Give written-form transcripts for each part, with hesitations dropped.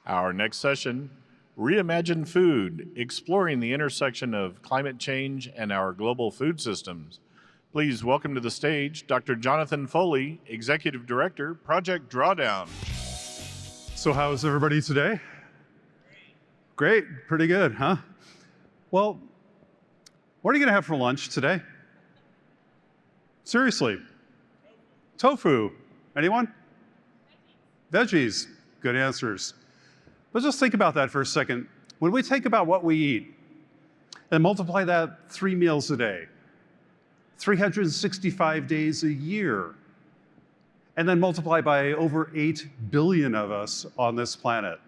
Our next session, Reimagine Food, exploring the intersection of climate change and our global food systems. Please welcome to the stage Dr. Jonathan Foley, Executive Director, Project Drawdown. So how is everybody today? Great, pretty good, huh? Well, what are you gonna have for lunch today? Seriously? Tofu. Anyone? Veggies. Good answers. But just think about that for a second. When we think about what we eat and multiply that 3 meals a day, 365 days a year, and then multiply by over 8 billion of us on this planet,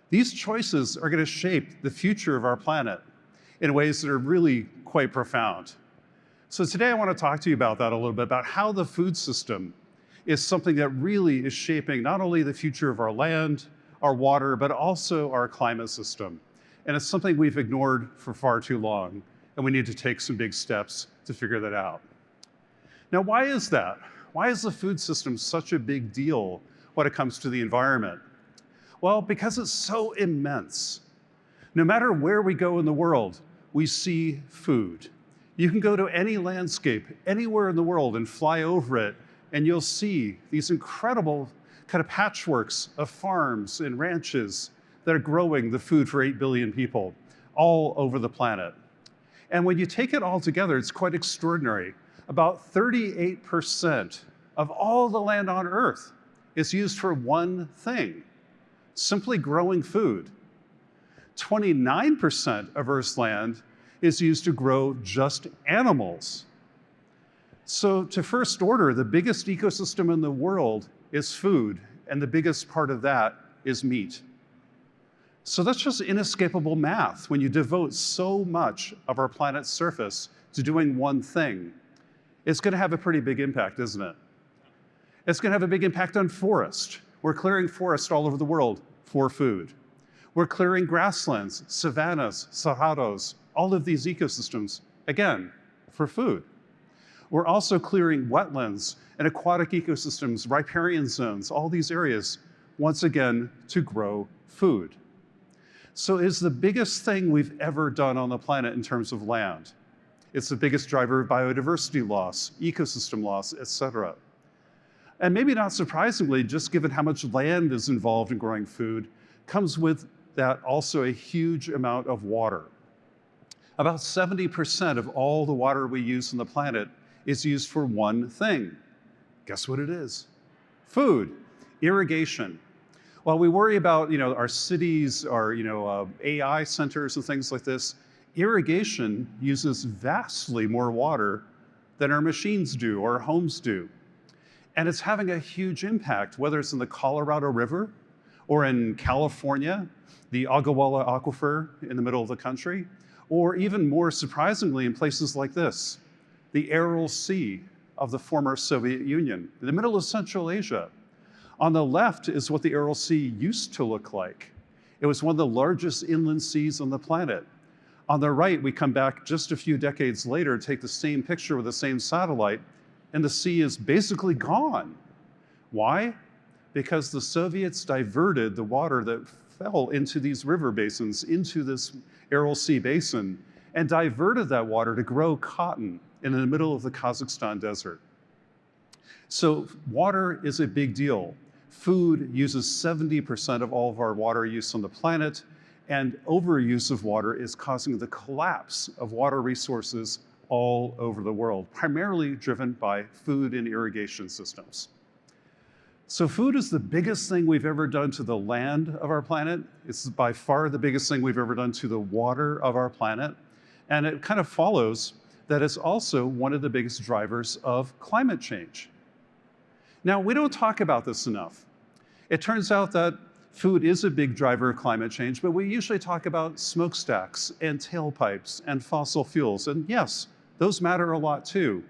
these choices are going to shape the future of our planet in ways that are really quite profound. So today I want to talk to you about that a little bit, about how the food system is something that really is shaping not only the future of our land, our water, but also our climate system. And it's something we've ignored for far too long, and we need to take some big steps to figure that out. Now, why is that? Why is the food system such a big deal when it comes to the environment? Well, because it's so immense. No matter where we go in the world, we see food. You can go to any landscape, anywhere in the world, and fly over it, and you'll see these incredible kind of patchworks of farms and ranches that are growing the food for 8 billion people all over the planet. And when you take it all together, it's quite extraordinary. About 38% of all the land on Earth is used for one thing, simply growing food. 29% of Earth's land is used to grow just animals. So to first order, the biggest ecosystem in the world is food, and the biggest part of that is meat. So that's just inescapable math when you devote so much of our planet's surface to doing one thing. It's going to have a pretty big impact, isn't it? It's going to have a big impact on forest. We're clearing forest all over the world for food. We're clearing grasslands, savannas, cerrados, all of these ecosystems, again, for food. We're also clearing wetlands and aquatic ecosystems, riparian zones, all these areas, once again, to grow food. So it's the biggest thing we've ever done on the planet in terms of land. It's the biggest driver of biodiversity loss, ecosystem loss, et cetera. And maybe not surprisingly, just given how much land is involved in growing food, comes with that also a huge amount of water. About 70% of all the water we use on the planet is used for one thing. Guess what it is? Food, irrigation. While we worry about our cities, our AI centers and things like this, irrigation uses vastly more water than our machines do or our homes do. And it's having a huge impact, whether it's in the Colorado River or in California, the Ogallala Aquifer in the middle of the country, or even more surprisingly in places like this, the Aral Sea of the former Soviet Union, in the middle of Central Asia. On the left is what the Aral Sea used to look like. It was one of the largest inland seas on the planet. On the right, we come back just a few decades later, take the same picture with the same satellite, and the sea is basically gone. Why? Because the Soviets diverted the water that fell into these river basins, into this Aral Sea basin, and diverted that water to grow cotton in the middle of the Kazakhstan desert. So water is a big deal. Food uses 70% of all of our water use on the planet, and overuse of water is causing the collapse of water resources all over the world, primarily driven by food and irrigation systems. So food is the biggest thing we've ever done to the land of our planet. It's by far the biggest thing we've ever done to the water of our planet. And it kind of follows that it's also one of the biggest drivers of climate change. Now, we don't talk about this enough. It turns out that food is a big driver of climate change, but we usually talk about smokestacks and tailpipes and fossil fuels. And yes, those matter a lot too.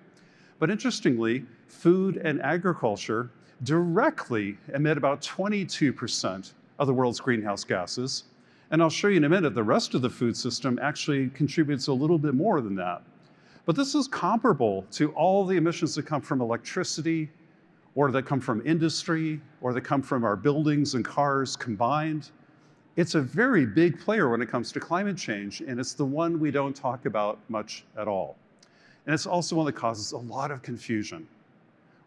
But interestingly, food and agriculture directly emit about 22% of the world's greenhouse gases. And I'll show you in a minute, the rest of the food system actually contributes a little bit more than that. But this is comparable to all the emissions that come from electricity or that come from industry, or that come from our buildings and cars combined. It's a very big player when it comes to climate change, and it's the one we don't talk about much at all. And it's also one that causes a lot of confusion.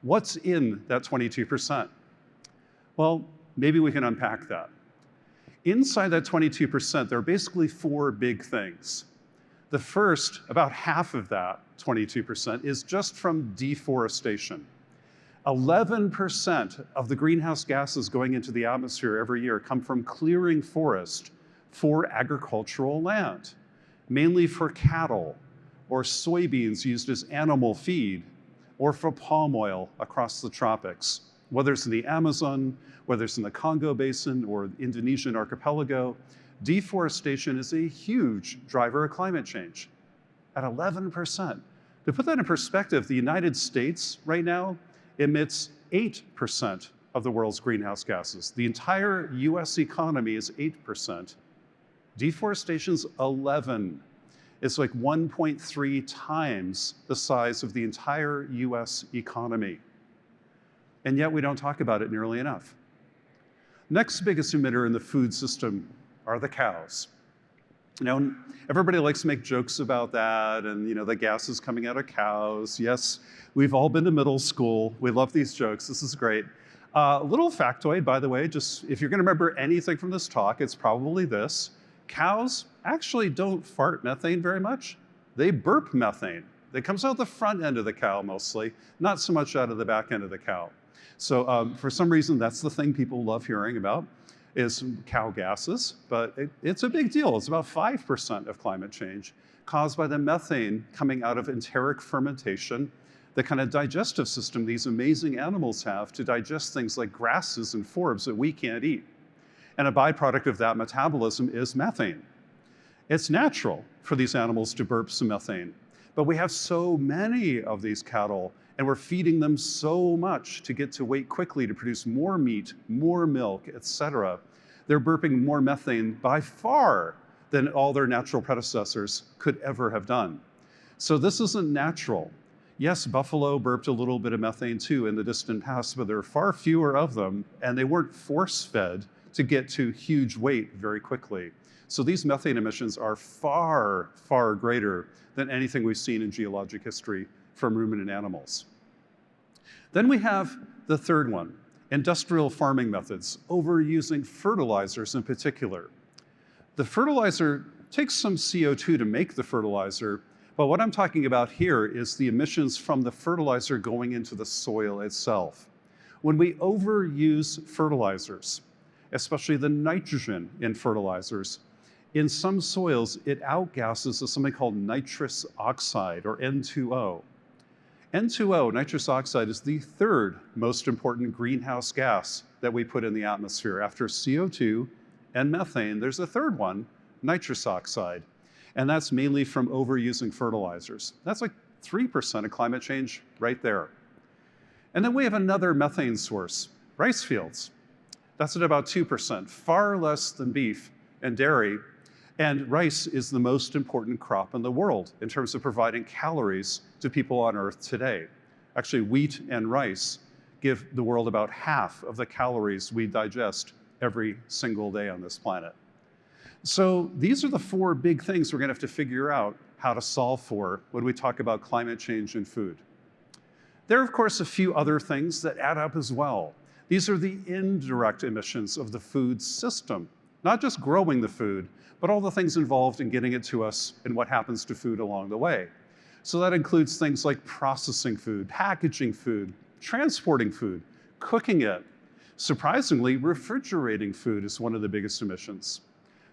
What's in that 22%? Well, maybe we can unpack that. Inside that 22%, there are basically four big things. The first, about half of that 22%, is just from deforestation. 11% of the greenhouse gases going into the atmosphere every year come from clearing forest for agricultural land, mainly for cattle or soybeans used as animal feed, or for palm oil across the tropics. Whether it's in the Amazon, whether it's in the Congo Basin or the Indonesian archipelago, deforestation is a huge driver of climate change at 11%. To put that in perspective, the United States right now emits 8% of the world's greenhouse gases. The entire US economy is 8%. Deforestation's 11. It's like 1.3 times the size of the entire US economy. And yet we don't talk about it nearly enough. Next biggest emitter in the food system are the cows. Now, everybody likes to make jokes about that, and the gases coming out of cows. Yes, we've all been to middle school. We love these jokes. This is great. Little factoid, by the way, just if you're going to remember anything from this talk, it's probably this. Cows actually don't fart methane very much. They burp methane. It comes out the front end of the cow mostly, not so much out of the back end of the cow. So for some reason, that's the thing people love hearing about, is cow gases, but it's a big deal. It's about 5% of climate change caused by the methane coming out of enteric fermentation, the kind of digestive system these amazing animals have to digest things like grasses and forbs that we can't eat. And a byproduct of that metabolism is methane. It's natural for these animals to burp some methane, but we have so many of these cattle, and we're feeding them so much to get to weight quickly to produce more meat, more milk, etc. They're burping more methane by far than all their natural predecessors could ever have done. So this isn't natural. Yes, buffalo burped a little bit of methane too in the distant past, but there are far fewer of them, and they weren't force-fed to get to huge weight very quickly. So these methane emissions are far, far greater than anything we've seen in geologic history from ruminant animals. Then we have the third one, industrial farming methods, overusing fertilizers in particular. The fertilizer takes some CO2 to make the fertilizer, but what I'm talking about here is the emissions from the fertilizer going into the soil itself. When we overuse fertilizers, especially the nitrogen in fertilizers, in some soils, it outgasses something called nitrous oxide, or N2O. N2O, nitrous oxide, is the third most important greenhouse gas that we put in the atmosphere. After CO2 and methane, there's a third one, nitrous oxide. And that's mainly from overusing fertilizers. That's like 3% of climate change right there. And then we have another methane source, rice fields. That's at about 2%, far less than beef and dairy. And rice is the most important crop in the world in terms of providing calories to people on Earth today. Actually, wheat and rice give the world about half of the calories we digest every single day on this planet. So these are the four big things we're going to have to figure out how to solve for when we talk about climate change and food. There are, of course, a few other things that add up as well. These are the indirect emissions of the food system, not just growing the food, but all the things involved in getting it to us and what happens to food along the way. So that includes things like processing food, packaging food, transporting food, cooking it. Surprisingly, refrigerating food is one of the biggest emissions.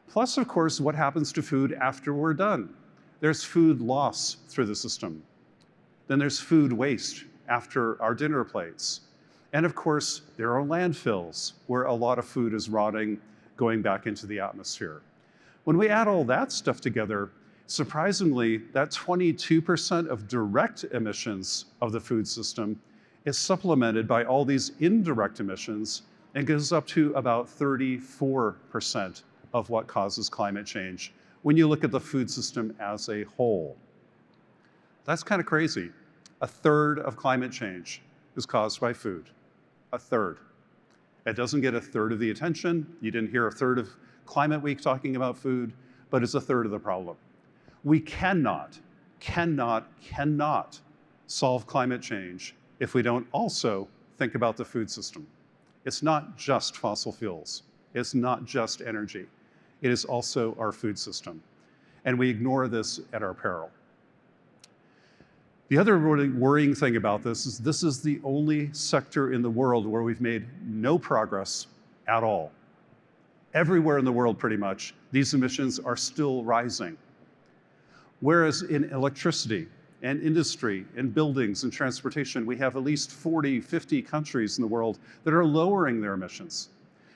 Plus, of course, what happens to food after we're done. There's food loss through the system. Then there's food waste after our dinner plates. And of course, there are landfills where a lot of food is rotting, going back into the atmosphere. When we add all that stuff together, surprisingly, that 22% of direct emissions of the food system is supplemented by all these indirect emissions and goes up to about 34% of what causes climate change when you look at the food system as a whole. That's kind of crazy. A third of climate change is caused by food. A third. It doesn't get a third of the attention. You didn't hear a third of Climate Week talking about food, but it's a third of the problem. We cannot solve climate change if we don't also think about the food system. It's not just fossil fuels. It's not just energy. It is also our food system. And we ignore this at our peril. The other really worrying thing about this is the only sector in the world where we've made no progress at all. Everywhere in the world, pretty much, these emissions are still rising. Whereas in electricity and industry and buildings and transportation, we have at least 40, 50 countries in the world that are lowering their emissions.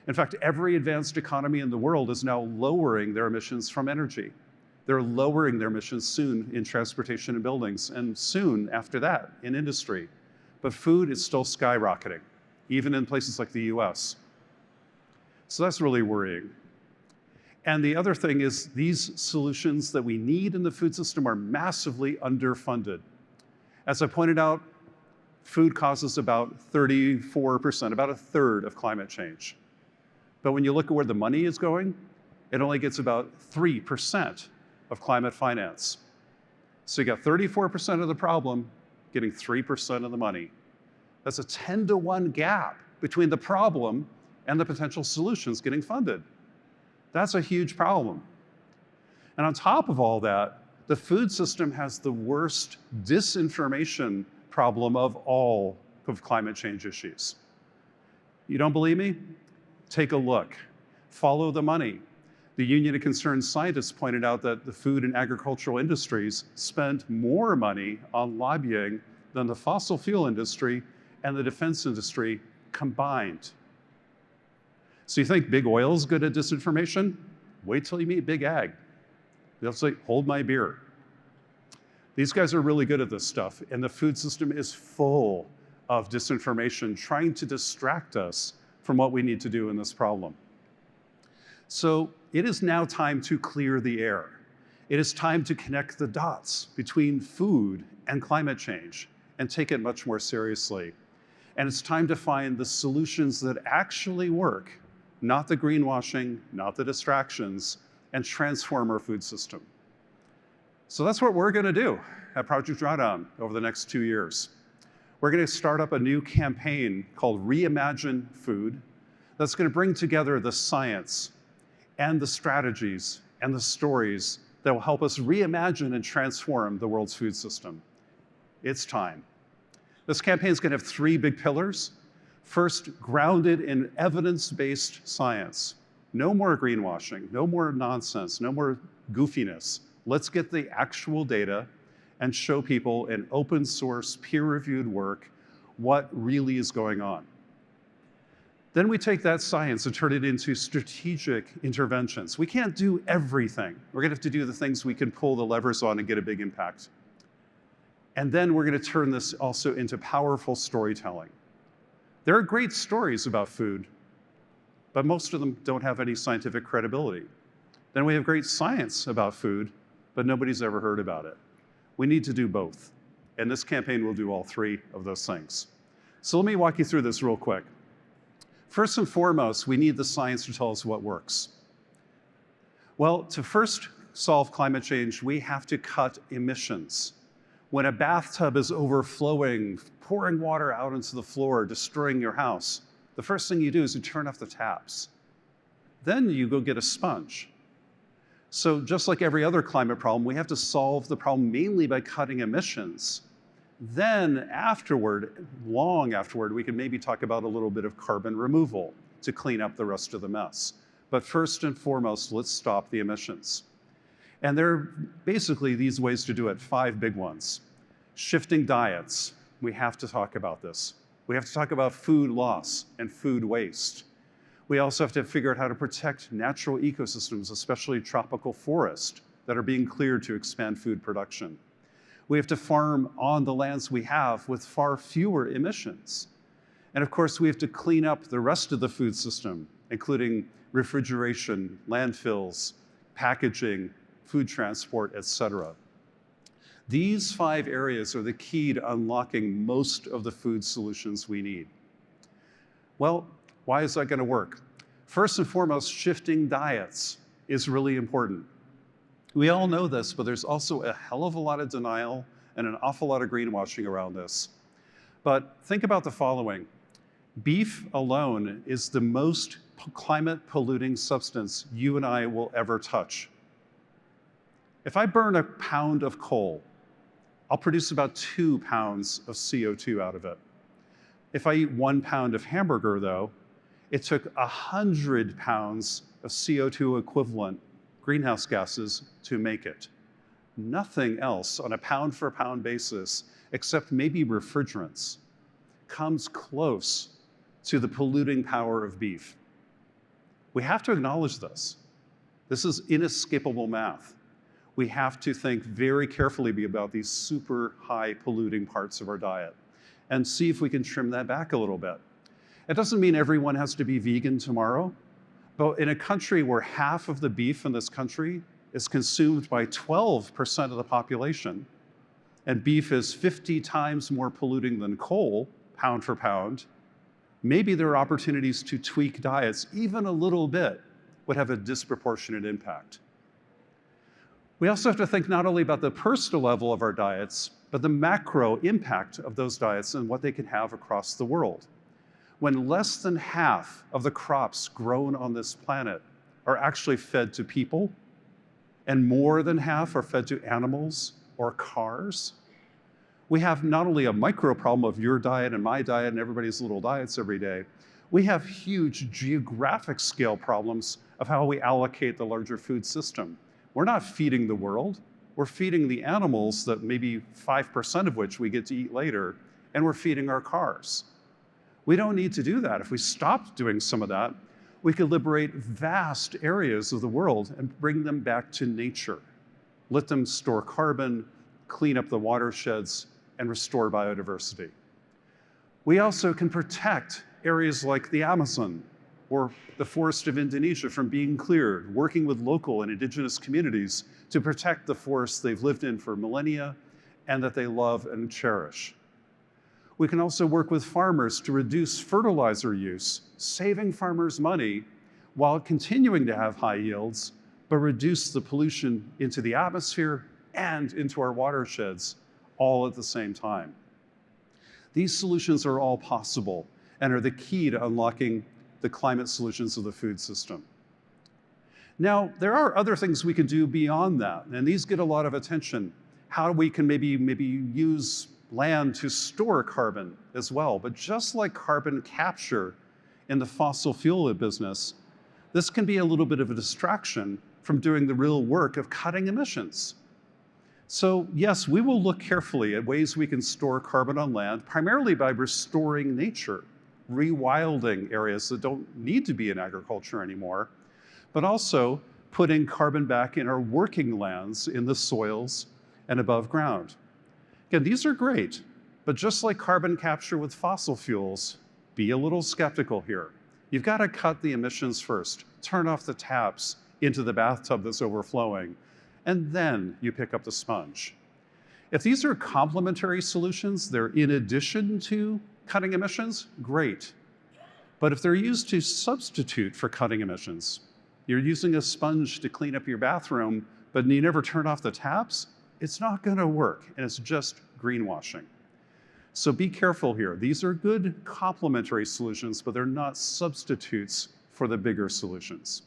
In fact, every advanced economy in the world is now lowering their emissions from energy. They're lowering their emissions soon in transportation and buildings, and soon after that in industry. But food is still skyrocketing, even in places like the US. So that's really worrying. And the other thing is these solutions that we need in the food system are massively underfunded. As I pointed out, food causes about 34%, about a third of climate change. But when you look at where the money is going, it only gets about 3% of climate finance. So you got 34% of the problem getting 3% of the money. That's a 10-to-1 gap between the problem and the potential solutions getting funded. That's a huge problem. And on top of all that, the food system has the worst disinformation problem of all of climate change issues. You don't believe me? Take a look. Follow the money. The Union of Concerned Scientists pointed out that the food and agricultural industries spend more money on lobbying than the fossil fuel industry and the defense industry combined. So you think big oil is good at disinformation? Wait till you meet big ag. They'll say, hold my beer. These guys are really good at this stuff, and the food system is full of disinformation trying to distract us from what we need to do in this problem. So it is now time to clear the air. It is time to connect the dots between food and climate change and take it much more seriously. And it's time to find the solutions that actually work, not the greenwashing, not the distractions, and transform our food system. So that's what we're gonna do at Project Drawdown over the next 2 years. We're gonna start up a new campaign called Reimagine Food that's gonna bring together the science and the strategies and the stories that will help us reimagine and transform the world's food system. It's time. This campaign is gonna have 3 big pillars. First, grounded in evidence-based science. No more greenwashing, no more nonsense, no more goofiness. Let's get the actual data and show people in open source, peer-reviewed work what really is going on. Then we take that science and turn it into strategic interventions. We can't do everything. We're gonna have to do the things we can pull the levers on and get a big impact. And then we're gonna turn this also into powerful storytelling. There are great stories about food, but most of them don't have any scientific credibility. Then we have great science about food, but nobody's ever heard about it. We need to do both. And this campaign will do all 3 of those things. So let me walk you through this real quick. First and foremost, we need the science to tell us what works. Well, to first solve climate change, we have to cut emissions. When a bathtub is overflowing, pouring water out into the floor, destroying your house, the first thing you do is you turn off the taps. Then you go get a sponge. So just like every other climate problem, we have to solve the problem mainly by cutting emissions. Then afterward, long afterward, we can maybe talk about a little bit of carbon removal to clean up the rest of the mess. But first and foremost, let's stop the emissions. And there are basically these ways to do it, 5 big ones. Shifting diets, we have to talk about this. We have to talk about food loss and food waste. We also have to figure out how to protect natural ecosystems, especially tropical forests that are being cleared to expand food production. We have to farm on the lands we have with far fewer emissions. And of course, we have to clean up the rest of the food system, including refrigeration, landfills, packaging, food transport, etc. These 5 areas are the key to unlocking most of the food solutions we need. Well, why is that going to work? First and foremost, shifting diets is really important. We all know this, but there's also a hell of a lot of denial and an awful lot of greenwashing around this. But think about the following. Beef alone is the most climate polluting substance you and I will ever touch. If I burn a pound of coal, I'll produce about 2 pounds of CO2 out of it. If I eat 1 pound of hamburger, though, it took 100 pounds of CO2 equivalent greenhouse gases to make it. Nothing else on a pound for pound basis, except maybe refrigerants, comes close to the polluting power of beef. We have to acknowledge this. This is inescapable math. We have to think very carefully about these super high polluting parts of our diet and see if we can trim that back a little bit. It doesn't mean everyone has to be vegan tomorrow, but in a country where half of the beef in this country is consumed by 12% of the population, and beef is 50 times more polluting than coal, pound for pound, maybe there are opportunities to tweak diets even a little bit would have a disproportionate impact. We also have to think not only about the personal level of our diets, but the macro impact of those diets and what they can have across the world. When less than half of the crops grown on this planet are actually fed to people, and more than half are fed to animals or cars, we have not only a micro problem of your diet and my diet and everybody's little diets every day, we have huge geographic scale problems of how we allocate the larger food system. We're not feeding the world, we're feeding the animals that maybe 5% of which we get to eat later, and we're feeding our cars. We don't need to do that. If we stopped doing some of that, we could liberate vast areas of the world and bring them back to nature. Let them store carbon, clean up the watersheds, and restore biodiversity. We also can protect areas like the Amazon or the forest of Indonesia from being cleared, working with local and indigenous communities to protect the forests they've lived in for millennia and that they love and cherish. We can also work with farmers to reduce fertilizer use, saving farmers money while continuing to have high yields, but reduce the pollution into the atmosphere and into our watersheds all at the same time. These solutions are all possible and are the key to unlocking the climate solutions of the food system. Now, there are other things we can do beyond that, and these get a lot of attention. How we can maybe use land to store carbon as well. But just like carbon capture in the fossil fuel business, this can be a little bit of a distraction from doing the real work of cutting emissions. So yes, we will look carefully at ways we can store carbon on land, primarily by restoring nature, rewilding areas that don't need to be in agriculture anymore, but also putting carbon back in our working lands, in the soils and above ground. Again, these are great, but just like carbon capture with fossil fuels, be a little skeptical here. You've got to cut the emissions first, turn off the taps into the bathtub that's overflowing, and then you pick up the sponge. If these are complementary solutions, they're in addition to cutting emissions, great. But if they're used to substitute for cutting emissions, you're using a sponge to clean up your bathroom, but you never turn off the taps, it's not gonna work, and it's just greenwashing. So be careful here. These are good complementary solutions, but they're not substitutes for the bigger solutions.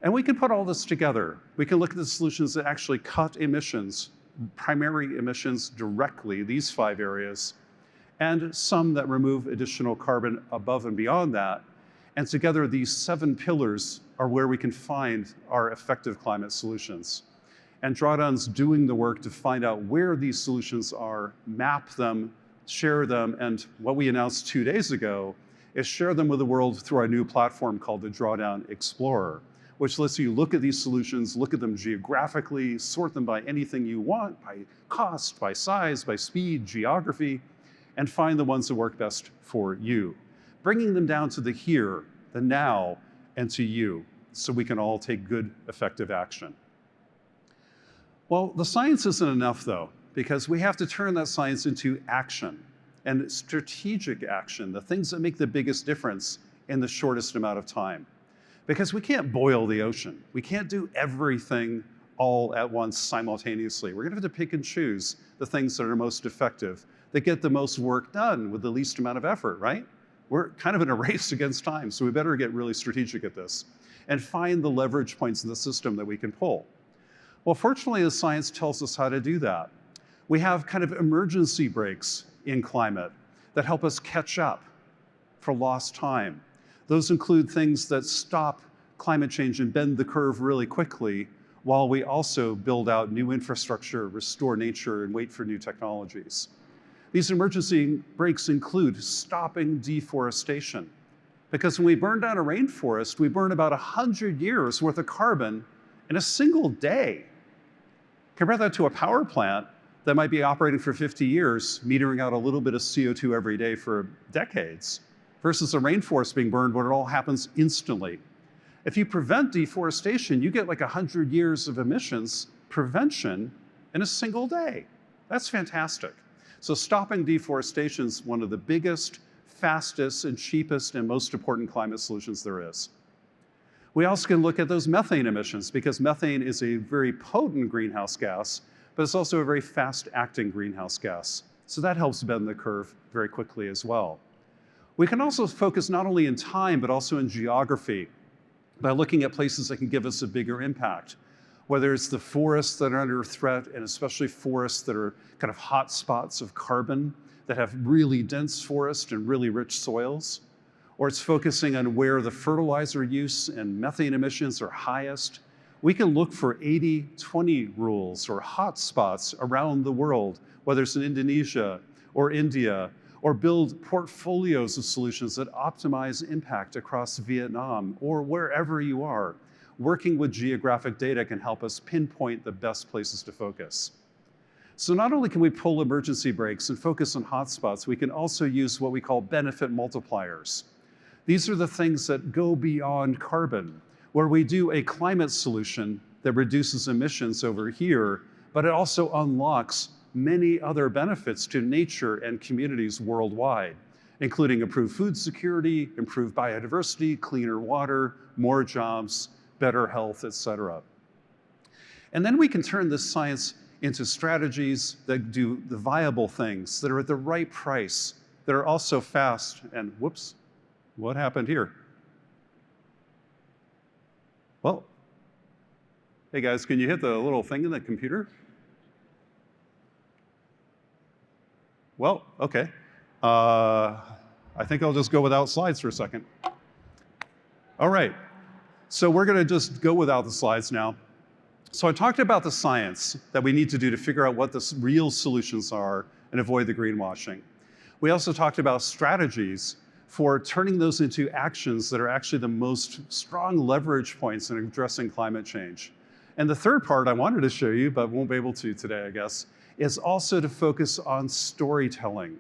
And we can put all this together. We can look at the solutions that actually cut emissions, primary emissions directly, these 5 areas, and some that remove additional carbon above and beyond that. And together, these 7 pillars are where we can find our effective climate solutions. And Drawdown's doing the work to find out where these solutions are, map them, share them, and what we announced 2 days ago is share them with the world through our new platform called the Drawdown Explorer, which lets you look at these solutions, look at them geographically, sort them by anything you want, by cost, by size, by speed, geography, and find the ones that work best for you, bringing them down to the here, the now, and to you, so we can all take good, effective action. Well, the science isn't enough though, because we have to turn that science into action. and strategic action, the things that make the biggest difference in the shortest amount of time. Because we can't boil the ocean. We can't do everything all at once simultaneously. We're gonna have to pick and choose the things that are most effective, that get the most work done with the least amount of effort, right? We're kind of in a race against time, so we better get really strategic at this and find the leverage points in the system that we can pull. Well, fortunately, the science tells us how to do that. We have kind of emergency brakes in climate that help us catch up for lost time. Those include things that stop climate change and bend the curve really quickly, while we also build out new infrastructure, restore nature, and wait for new technologies. These emergency brakes include stopping deforestation. Because when we burn down a rainforest, we burn about 100 years worth of carbon in a single day. Compare that to a power plant that might be operating for 50 years, metering out a little bit of CO2 every day for decades, versus a rainforest being burned where it all happens instantly. If you prevent deforestation, you get like 100 years of emissions prevention in a single day. That's fantastic. So stopping deforestation is one of the biggest, fastest, and cheapest and most important climate solutions there is. We also can look at those methane emissions, because methane is a very potent greenhouse gas, but it's also a very fast-acting greenhouse gas. So that helps bend the curve very quickly as well. We can also focus not only in time, but also in geography by looking at places that can give us a bigger impact, whether it's the forests that are under threat, and especially forests that are kind of hot spots of carbon that have really dense forest and really rich soils, or it's focusing on where the fertilizer use and methane emissions are highest. We can look for 80-20 rules or hot spots around the world, whether it's in Indonesia or India, or build portfolios of solutions that optimize impact across Vietnam or wherever you are. Working with geographic data can help us pinpoint the best places to focus. So not only can we pull emergency brakes and focus on hotspots, we can also use what we call benefit multipliers. These are the things that go beyond carbon, where we do a climate solution that reduces emissions over here, but it also unlocks many other benefits to nature and communities worldwide, including improved food security, improved biodiversity, cleaner water, more jobs, better health, et cetera. And then we can turn this science into strategies that do the viable things, that are at the right price, that are also fast, and whoops, what happened here? Well, hey guys, can you hit the little thing in the computer? Well, okay. I think I'll just go without slides for a second. All right, so we're gonna just go without the slides now. So I talked about the science that we need to do to figure out what the real solutions are and avoid the greenwashing. We also talked about strategies for turning those into actions that are actually the most strong leverage points in addressing climate change. And the third part I wanted to show you, but won't be able to today, I guess, is also to focus on storytelling.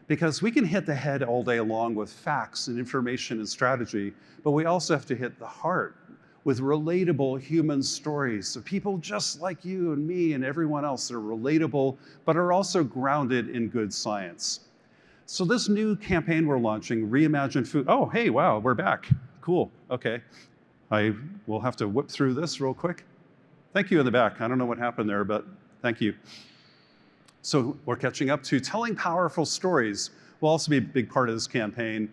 Because we can hit the head all day long with facts and information and strategy, but we also have to hit the heart with relatable human stories of people just like you and me and everyone else that are relatable, but are also grounded in good science. So this new campaign we're launching, Reimagine Food. Oh, hey, wow, we're back. Cool, okay. I will have to whip through this real quick. Thank you in the back. I don't know what happened there, but thank you. So we're catching up to telling powerful stories will also be a big part of this campaign,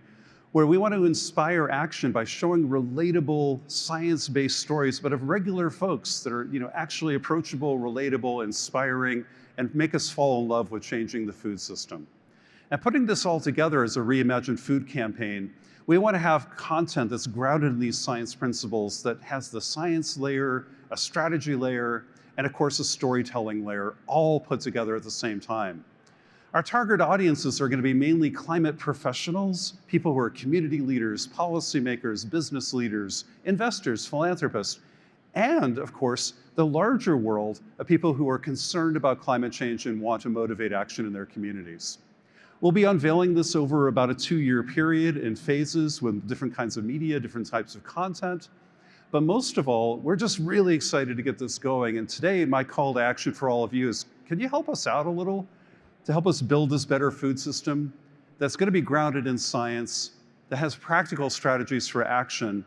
where we want to inspire action by showing relatable science-based stories, but of regular folks that are actually approachable, relatable, inspiring, and make us fall in love with changing the food system. And putting this all together as a Reimagine Food campaign, we want to have content that's grounded in these science principles that has the science layer, a strategy layer, and of course a storytelling layer, all put together at the same time. Our target audiences are going to be mainly climate professionals, people who are community leaders, policymakers, business leaders, investors, philanthropists, and of course, the larger world of people who are concerned about climate change and want to motivate action in their communities. We'll be unveiling this over about a 2-year period in phases with different kinds of media, different types of content. But most of all, we're just really excited to get this going. And today, my call to action for all of you is, can you help us out a little to help us build this better food system that's going to be grounded in science, that has practical strategies for action,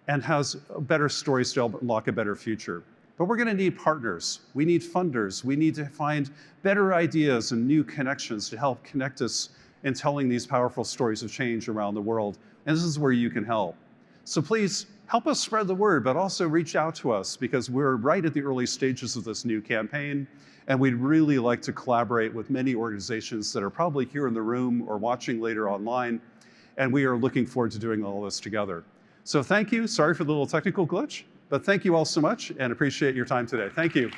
and has better stories to unlock a better future. But we're going to need partners. We need funders. We need to find better ideas and new connections to help connect us in telling these powerful stories of change around the world. And this is where you can help. So please help us spread the word, but also reach out to us, because we're right at the early stages of this new campaign. And we'd really like to collaborate with many organizations that are probably here in the room or watching later online. And we are looking forward to doing all this together. So thank you. Sorry for the little technical glitch, but thank you all so much and appreciate your time today. Thank you.